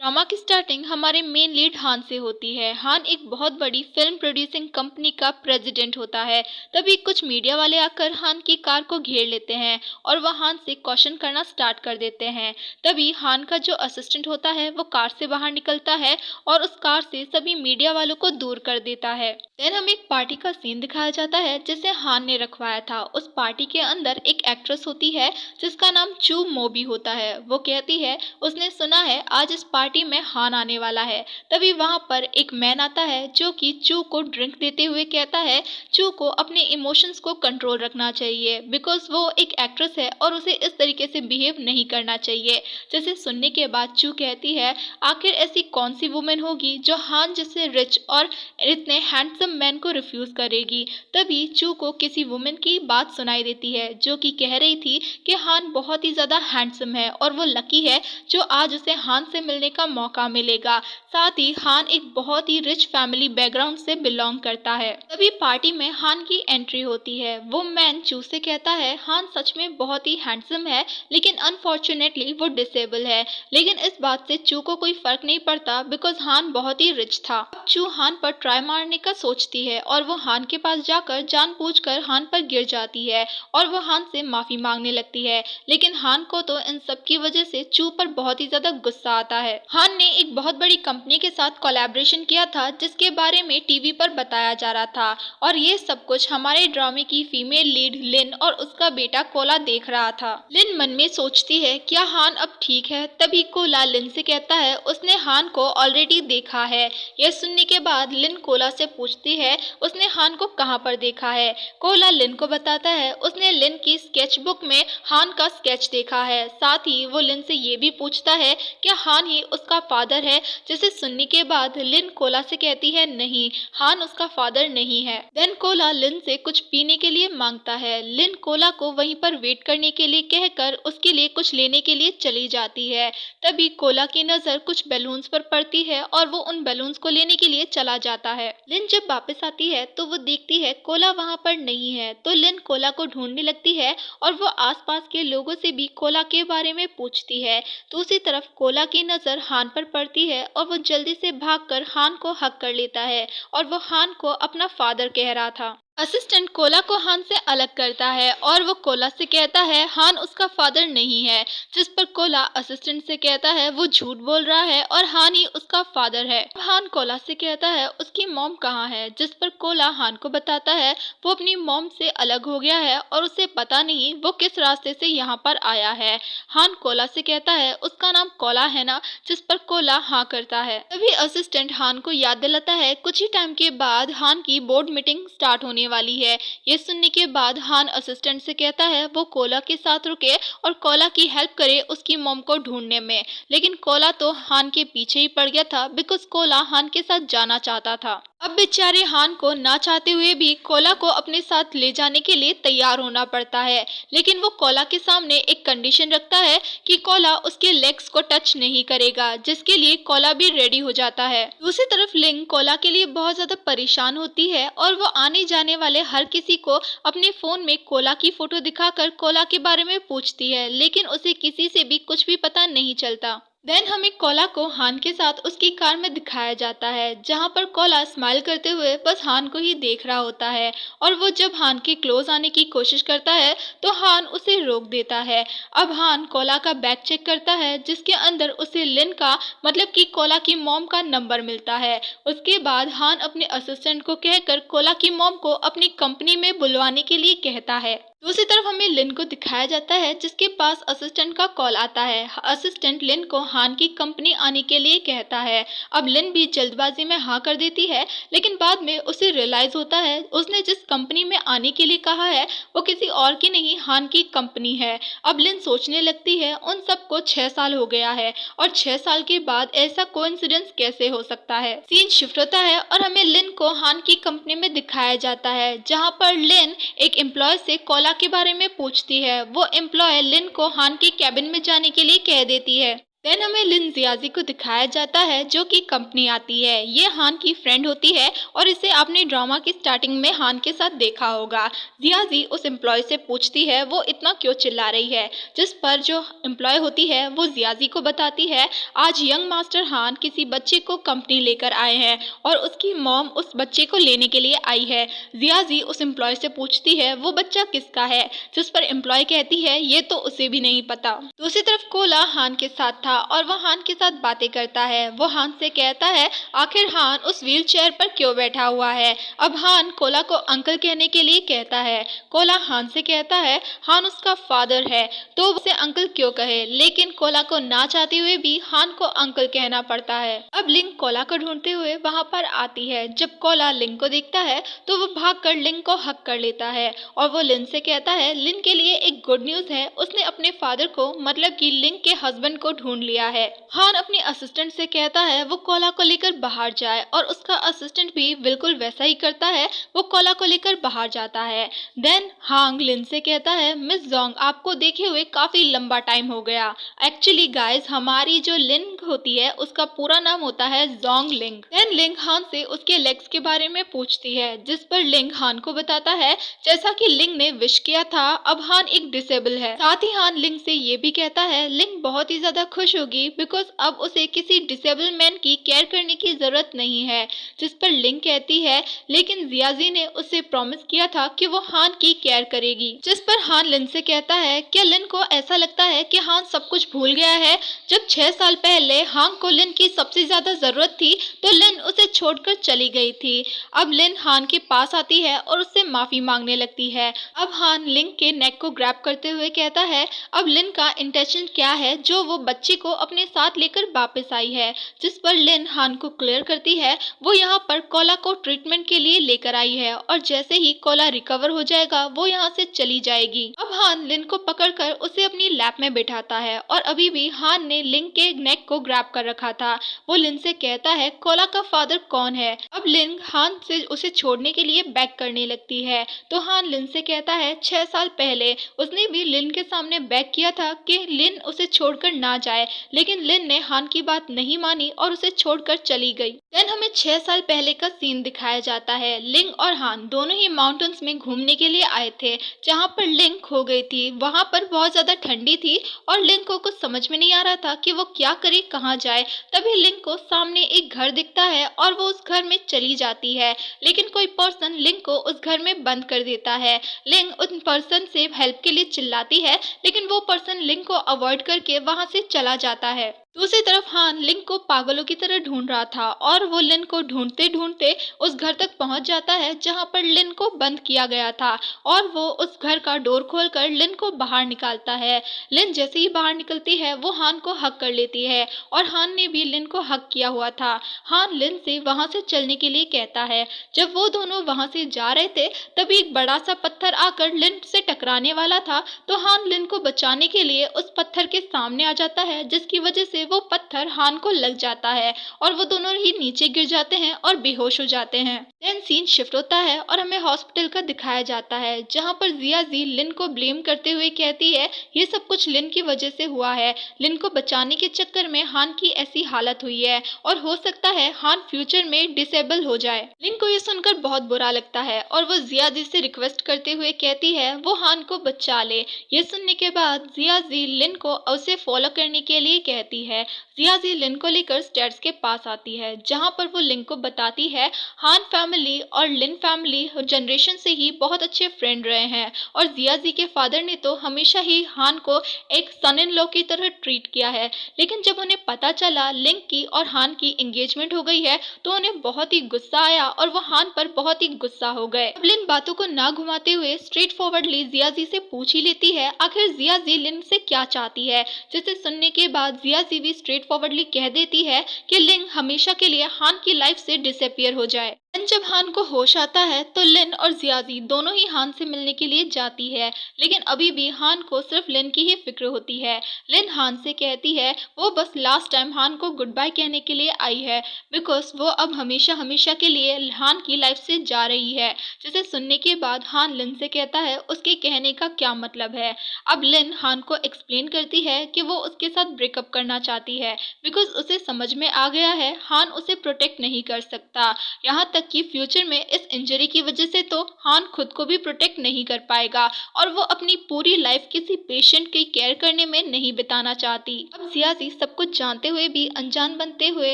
Drama की starting हमारे main lead हान से होती है। हान एक बहुत बड़ी फिल्म प्रोड्यूसिंग कंपनी का प्रेसिडेंट होता है। तभी कुछ मीडिया वाले आकर हान की कार को घेर लेते हैं और वह हान से क्वेश्चन करना स्टार्ट कर देते हैं। तभी हान का जो असिस्टेंट होता है वो कार से बाहर निकलता है और उस कार से सभी मीडिया वालों को दूर कर देता है। देन हमें एक पार्टी का सीन दिखाया जाता है जिसे हान ने रखवाया था। उस पार्टी के अंदर एक एक्ट्रेस होती है जिसका नाम चू मोबी होता है। वो कहती है उसने सुना है आज इस पार्टी में हान आने वाला है। तभी वहां पर एक मैन आता है जो कि चू को ड्रिंक देते हुए कहता है चू को अपने इमोशंस को कंट्रोल रखना चाहिए बिकॉज वो एक एक्ट्रेस है और उसे इस तरीके से बिहेव नहीं करना चाहिए। जिसे सुनने के बाद चू कहती है आखिर ऐसी कौन सी वुमेन होगी जो हान जैसे रिच और इतने हैंडसम मैन को रिफ्यूज करेगी। तभी चू को किसी वुमेन की बात सुनाई देती है जो कि कह रही थी कि हान बहुत ही ज्यादा हैंडसम है और वो लकी है जो आज उसे हान से मिलने का मौका मिलेगा। साथ ही हान एक बहुत ही रिच फैमिली बैकग्राउंड से बिलोंग करता है। तभी पार्टी में हान की एंट्री होती है। वो मैन चू से कहता है हान सच में बहुत ही हैंडसम है लेकिन अनफॉर्चुनेटली वो डिसेबल है। लेकिन इस बात से चू को कोई फर्क नहीं पड़ता बिकॉज हान बहुत ही रिच था। चू हान पर ट्राई मारने का सोचती है और वो हान के पास जाकर जानबूझकर हान पर गिर जाती है और वो हान से माफी मांगने लगती है। लेकिन हान को तो इन सब की वजह से चू पर बहुत ही ज्यादा गुस्सा आता है। हान ने एक बहुत बड़ी कंपनी के साथ कोलैबोरेशन किया था जिसके बारे में टीवी पर बताया जा रहा था और ये सब कुछ हमारे ड्रामे की फीमेल लीड लिन और उसका बेटा कोला देख रहा था। लिन मन में सोचती है क्या हान अब ठीक है। तभी कोला लिन से कहता है उसने हान को ऑलरेडी देखा है। यह सुनने के बाद लिन कोला से पूछती है उसने हान को कहाँ पर देखा है। कोला लिन को बताता है उसने लिन की स्केच बुक में हान का स्केच देखा है। साथ ही वो लिन से ये भी पूछता है क्या हान ही उसका फादर है। जिसे सुनने के बाद लिन कोला से कहती है नहीं, हान उसका फादर नहीं है। देन कोला लिन से कुछ पीने के लिए मांगता है। लिन कोला को वहीं पर वेट करने के लिए कहकर उसके लिए कुछ लेने के लिए चली जाती है। तभी कोला की नजर कुछ बैलून्स पर पड़ती है और वो उन बैलून्स को लेने के लिए चला जाता है। लिन जब वापस आती है तो वो देखती है कोला वहाँ पर नहीं है। तो लिन कोला को ढूंढने लगती है और वो आसपास के लोगों से भी कोला के बारे में पूछती है। दूसरी तरफ कोला की नजर हान पर पड़ती है और वो जल्दी से भागकर हान को हक कर लेता है और वो हान को अपना फादर कह रहा था। असिस्टेंट कोला को हान से अलग करता है और वो कोला से कहता है हान उसका फादर नहीं है। जिस पर कोला असिस्टेंट से कहता है वो झूठ बोल रहा है और हान ही उसका फादर है। हान कोला से कहता है उसकी मॉम कहाँ है। जिस पर कोला हान को बताता है वो अपनी मॉम से अलग हो गया है और उसे पता नहीं वो किस रास्ते से यहाँ पर आया है। हान कोला से कहता है उसका नाम कोला है ना। जिस पर कोला हाँ करता है। तभी असिस्टेंट हान को याद दिलाता है कुछ ही टाइम के बाद हान की बोर्ड मीटिंग स्टार्ट होने वाली है। ये सुनने के बाद हान असिस्टेंट से कहता है वो कोला के साथ रुके और कोला की हेल्प करे उसकी मॉम को ढूंढने में। लेकिन कोला तो हान के पीछे ही पड़ गया था बिकॉज कोला हान के साथ जाना चाहता था। अब बेचारे हान को ना चाहते हुए भी कोला को अपने साथ ले जाने के लिए तैयार होना पड़ता है। लेकिन वो कोला के सामने एक कंडीशन रखता है कि कोला उसके लेग्स को टच नहीं करेगा, जिसके लिए कोला भी रेडी हो जाता है। दूसरी तरफ लिंग कोला के लिए बहुत ज्यादा परेशान होती है और वो आने जाने वाले हर किसी को अपने फोन में कोला की फोटो दिखाकर कोला के बारे में पूछती है। लेकिन उसे किसी से भी कुछ भी पता नहीं चलता। देन हमें कोला को हान के साथ उसकी कार में दिखाया जाता है जहां पर कोला स्माइल करते हुए बस हान को ही देख रहा होता है और वो जब हान के क्लोज आने की कोशिश करता है तो हान उसे रोक देता है। अब हान कोला का बैग चेक करता है जिसके अंदर उसे लिन का मतलब कि कोला की मॉम का नंबर मिलता है। उसके बाद हान अपने असिस्टेंट को कहकर कोला की मॉम को अपनी कंपनी में बुलवाने के लिए कहता है। दूसरी तरफ हमें लिन को दिखाया जाता है जिसके पास असिस्टेंट का कॉल आता है। असिस्टेंट लिन को हान की कंपनी आने के लिए कहता है। अब लिन भी जल्दबाजी में हाँ कर देती है लेकिन बाद में उसे रियलाइज होता है उसने जिस कंपनी में आने के लिए कहा है वो किसी और की नहीं हान की कंपनी है। अब लिन सोचने लगती है उन सबको 6 साल हो गया है और 6 साल के बाद ऐसा कोइंसिडेंस कैसे हो सकता है। सीन शिफ्ट होता है और हमें लिन को हान की कंपनी में दिखाया जाता है जहाँ पर लिन एक एम्प्लॉय से कोला के बारे में पूछती है। वो एम्प्लॉय लिन को हान के कैबिन में जाने के लिए कह देती है। देन हमें लिन जियाजी को दिखाया जाता है जो कि कंपनी आती है। ये हान की फ्रेंड होती है और इसे आपने ड्रामा की स्टार्टिंग में हान के साथ देखा होगा। जियाजी उस एम्प्लॉय से पूछती है वो इतना क्यों चिल्ला रही है, जिस पर जो एम्प्लॉय होती है वो जियाजी को बताती है आज यंग मास्टर हान किसी बच्चे को कंपनी लेकर आए हैं और उसकी मॉम उस बच्चे को लेने के लिए आई है। जियाजी उस एम्प्लॉय से पूछती है वो बच्चा किसका है, जिस पर एम्प्लॉय कहती है ये तो उसे भी नहीं पता। दूसरी तरफ कोला हान के साथ था और वह हान के साथ बातें करता है। वो हान से कहता है आखिर हान उस व्हील चेयर पर क्यों बैठा हुआ है। अब हान कोला को अंकल कहने के लिए कहता है। कोला हान से कहता है हान उसका फादर है तो उसे अंकल क्यों कहे, लेकिन कोला को ना चाहते हुए भी हान को अंकल कहना पड़ता है। अब लिंग कोला को ढूंढते हुए वहां पर आती है। जब कोला लिंग को देखता है तो वो भागकर लिंग को हक कर लेता है और वो लिन से कहता है लिन के लिए एक गुड न्यूज है, उसने अपने फादर को मतलब कि लिंग के हस्बैंड को ढूंढ लिया है। हान अपने असिस्टेंट से कहता है वो कोला को लेकर बाहर जाए और उसका असिस्टेंट भी बिल्कुल वैसा ही करता है, वो कोला को लेकर बाहर जाता है। देन हांग लिन से कहता है मिस जोंग आपको देखे हुए काफी लंबा टाइम हो गया। एक्चुअली गाइस हमारी जो लिंग होती है उसका पूरा नाम होता है जोंग लिंग। देन लिंग हान से उसके लेग्स के बारे में पूछती है, जिस पर लिंग हान को बताता है जैसा कि लिंग ने विश किया था अब हान एक डिसेबल है। साथ ही हान लिंग से ये भी कहता है लिंग बहुत ही ज्यादा खुश होगी बिकॉज अब उसे किसी डिसेबल मैन की केयर करने की जरूरत नहीं है। जिस पर लिंग कहती है लेकिन जियाजी ने उसे प्रॉमिस किया था कि वो हान की केयर करेगी। जिस पर हान लिन से कहता है क्या लिन को ऐसा लगता है कि हान सब कुछ भूल गया है। जब 6 साल पहले हांग को लिन की सबसे ज्यादा जरूरत थी तो लिन उसे छोड़कर चली गई थी। अब लिन हान के पास आती है और उससे माफी मांगने लगती है। अब हान लिंग के नेक को ग्रैब करते हुए कहता है अब लिन का इंटेंशन क्या है जो वो बच्ची को अपने साथ लेकर वापस आई है। जिस पर लिन हान को क्लियर करती है वो यहाँ पर कोला को ट्रीटमेंट के लिए लेकर आई है और जैसे ही कोला रिकवर हो जाएगा वो यहाँ से चली जाएगी। अब हान लिन को पकड़कर उसे अपनी लैप में बैठाता है और अभी भी हान ने लिंग के नेक को ग्रैब कर रखा था। वो लिन से कहता है कोला का फादर कौन है। अब लिन हान से उसे छोड़ने के लिए बैक करने लगती है तो हान लिन से कहता है 6 साल पहले उसने भी लिन के सामने बैक किया था कि लिन उसे छोड़कर ना जाए, लेकिन लिन ने हान की बात नहीं मानी और उसे छोड़कर चली गई। देन हमें 6 साल पहले का सीन दिखाया जाता है। लिंग और हान दोनों ही माउंटेन्स में घूमने के लिए आए थे जहाँ पर लिंग खो गई थी। वहाँ पर बहुत ज्यादा ठंडी थी और लिंग को कुछ समझ में नहीं आ रहा था कि वो क्या करे कहाँ जाए। तभी लिंग को सामने एक घर दिखता है और वो उस घर में चली जाती है, लेकिन कोई पर्सन लिंग को उस घर में बंद कर देता है। लिंग उन पर्सन से हेल्प के लिए चिल्लाती है लेकिन वो पर्सन लिंग को अवॉइड करके वहां से चला जाता है। दूसरी तरफ हान लिंग को पागलों की तरह ढूंढ रहा था और वो लिन को ढूंढते ढूंढते उस घर तक पहुंच जाता है जहां पर लिन को बंद किया गया था और वो उस घर का डोर खोलकर लिन को बाहर निकालता है। लिन जैसे ही बाहर निकलती है वो हान को हक कर लेती है और हान ने भी लिन को हक किया हुआ था। हान लिन से वहां से चलने के लिए कहता है। जब वो दोनों वहां से जा रहे थे तभी एक बड़ा सा पत्थर आकर लिन से टकराने वाला था तो हान लिन को बचाने के लिए उस पत्थर के सामने आ जाता है, जिसकी वजह से वो पत्थर हान को लग जाता है और वो दोनों ही नीचे गिर जाते हैं और बेहोश हो जाते हैं। देन सीन शिफ्ट होता है और हमें हॉस्पिटल का दिखाया जाता है जहां पर जियाजी लिन को ब्लेम करते हुए कहती है ये सब कुछ लिन की वजह से हुआ है। लिन को बचाने के चक्कर में हान की ऐसी हालत हुई है और हो सकता है हान फ्यूचर में डिसेबल हो जाए। लिन को ये सुनकर बहुत बुरा लगता है और वो जियाजी से रिक्वेस्ट करते हुए कहती है वो हान को बचा ले। ये सुनने के बाद जियाजी लिन को उसे फॉलो करने के लिए कहती है। जियाजी लिन को लेकर स्टेयर्स के पास आती है जहां पर वो लिन को बताती है हान फैमिली और लिन फैमिली जनरेशन से ही बहुत अच्छे फ्रेंड रहे हैं और जियाजी के फादर ने तो हमेशा ही हान को एक सन इन लॉ की तरह ट्रीट किया है, लेकिन जब उन्हें पता चला लिंग की और हान की एंगेजमेंट हो गई है तो उन्हें बहुत ही गुस्सा आया और वो हान पर बहुत ही गुस्सा हो गए। अब लिन बातों को ना घुमाते हुए स्ट्रेट फॉरवर्डली जियाजी से पूछ ही लेती है आखिर जियाजी लिन से क्या चाहती है, जिसे सुनने के बाद जियाजी भी स्ट्रेट फॉरवर्डली कह देती है कि लिंग हमेशा के लिए हान की लाइफ से डिसअपियर हो जाए। जब हान को होश आता है तो लिन और जियाजी दोनों ही हान से मिलने के लिए जाती है, लेकिन अभी भी हान को सिर्फ लिन की ही फिक्र होती है। लिन हान से कहती है वो बस लास्ट टाइम हान को गुड बाय कहने के लिए आई है, बिकॉज वो अब हमेशा हमेशा के लिए हान की लाइफ से जा रही है। जिसे सुनने के बाद हान लिन से कहता है उसके कहने का क्या मतलब है। अब लिन हान को एक्सप्लेन करती है कि वो उसके साथ ब्रेकअप करना चाहती है, बिकॉज उसे समझ में आ गया है हान उसे प्रोटेक्ट नहीं कर सकता। यहाँ तक कि फ्यूचर में इस इंजरी की वजह से तो हान खुद को भी प्रोटेक्ट नहीं कर पाएगा और वो अपनी पूरी लाइफ किसी पेशेंट की केयर करने में नहीं बिताना चाहती। अब जियाजी सब कुछ जानते हुए भी अनजान बनते हुए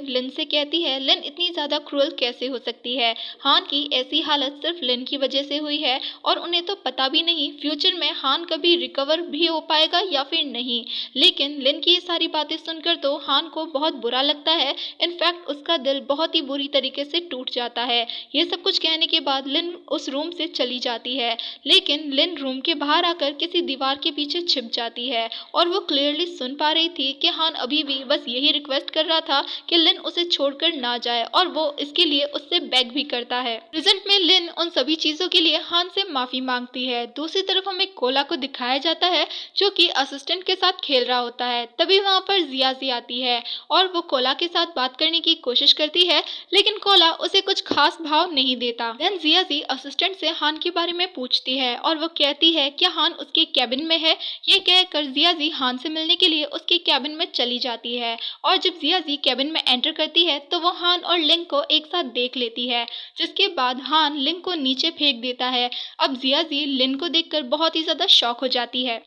लिन से कहती है लिन इतनी ज्यादा क्रूअल कैसे हो सकती है। हान की ऐसी हालत सिर्फ लिन की वजह से हुई है और उन्हें तो पता भी नहीं फ्यूचर में हान कभी रिकवर भी हो पाएगा या फिर नहीं। लेकिन लिन की ये सारी बातें सुनकर तो हान को बहुत बुरा लगता है। इनफैक्ट उसका दिल बहुत ही बुरी तरीके से टूट जाता है। ये सब कुछ कहने के बाद लिन उस रूम से चली जाती है, लेकिन लिन रूम के बाहर आकर किसी दीवार के पीछे छिप जाती है और वो क्लियरली सुन पा रही थी कि हान अभी भी बस यही रिक्वेस्ट कर रहा था कि लिन उसे छोड़कर ना जाए और वो इसके लिए उससे बेग भी करता है। प्रेजेंट में लिन उन सभी चीजों के लिए हान से माफी मांगती है। दूसरी तरफ हमें कोला को दिखाया जाता है जो कि असिस्टेंट के साथ खेल रहा होता है। तभी वहां पर जियाजी आती है और वो कोला के साथ बात करने की कोशिश करती है, लेकिन कोला उसे कुछ खास भाव नहीं देता। देन जियाजी असिस्टेंट से हान के बारे में पूछती है और वो कहती है कि हान उसके कैबिन में है। ये कहकर जियाजी हान से मिलने के लिए उसके कैबिन में चली जाती है और जब जियाजी कैबिन में एंटर करती है तो वो हान और लिंग को एक साथ देख लेती है, जिसके बाद हान लिंग को नीचे फेंक देता है। अब जियाजी लिन को देखकर बहुत ही ज्यादा शॉक हो जाती है।